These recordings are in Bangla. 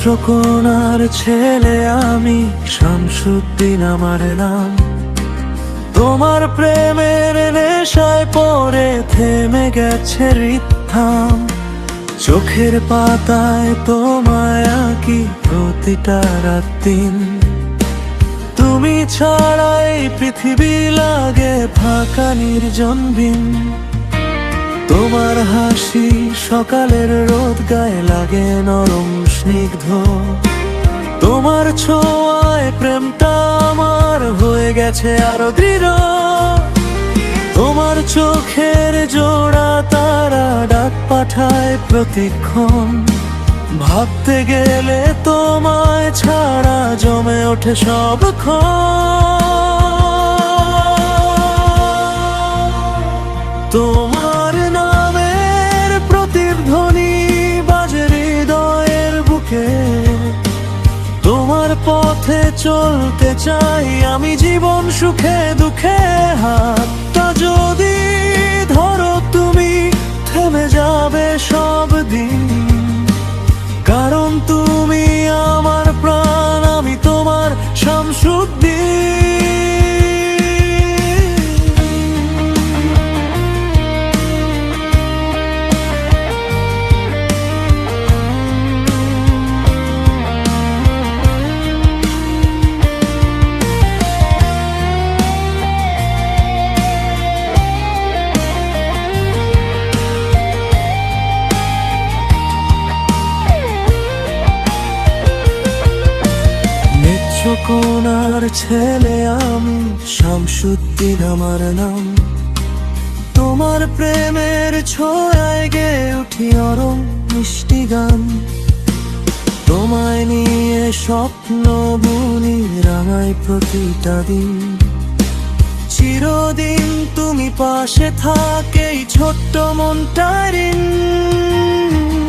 নেত্রকোনার ছেলে আমি, শামসুদ্দিন আমার নাম। তোমার প্রেমের নেশায় পড়ে থেমে গেছে হৃদয়। চোখের পাতায় তোমায় আঁকি প্রতিটা রাত দিন। তুমি ছাড়াই পৃথিবী লাগে ফাঁকা নির্জন বিন। তোমার হাসি সকালের রোদ গায়ে লাগে নরম স্নিগ্ধ। তোমার ছোঁয়ায় প্রেমটা আমার হয়ে গেছে আরো দৃঢ়। তোমার চোখের জোড়া তারা ডাক পাঠায় প্রতিক্ষণ। ভাবতে গেলে তোমায় ছাড়া জমে ওঠে সবক্ষণ। তোমার নামের প্রতিধ্বনি বাজে হৃদয়ের বুকে। তোমার পথে চলতে চাই আমি জীবন সুখে দুঃখে। হাতটা যদি ধরো তুমি থেমে যাবে সব দিন। কারণ তুমি আমার প্রাণ, আমি তোমার শামসুদ্দিন। নেত্রকোনার ছেলে আমি, শামসুদ্দিন আমার নাম। তোমার প্রেমের ছোঁয়ায় গেয়ে উঠি অরম মিষ্টি গান। তোমায় নিয়ে স্বপ্ন বুনি রাঙাই প্রতিটা দিন। চিরদিন তুমি পাশে থাকেই ছোট্ট মনটার ঋণ।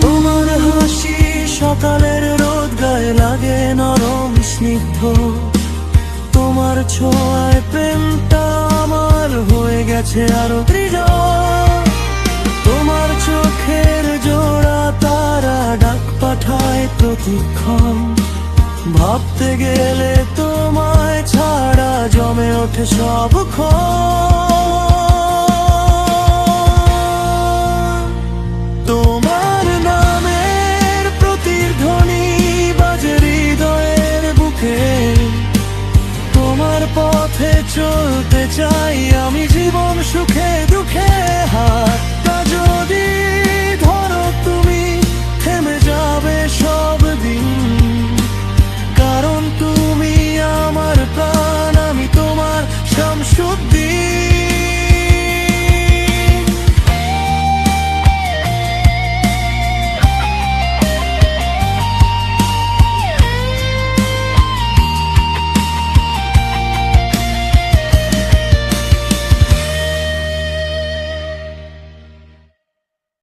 তোমার হাসি সকালের রোদ গায়ে লাগে নরম স্নিগ্ধ। তোমার ছোঁয়ায় প্রেমটা আমার হয়ে গেছে আরো দৃঢ়। তোমার চোখের জোড়া তারা ডাক পাঠায় প্রতিক্ষণ। ভাবতে গেলে তোমায় ছাড়া জমে ওঠে সবক্ষণ। তোমার নামের প্রতিধ্বনি বাজে হৃদয়ের বুকে। তোমার পথে চলতে চাই আমি জীবন সুখে দুঃখে। হাতটা যদি ধরো তুমি থেমে যাবে সব দিন। কারণ তুমি আমার প্রাণ, আমি তোমার শামসুদ্দিন।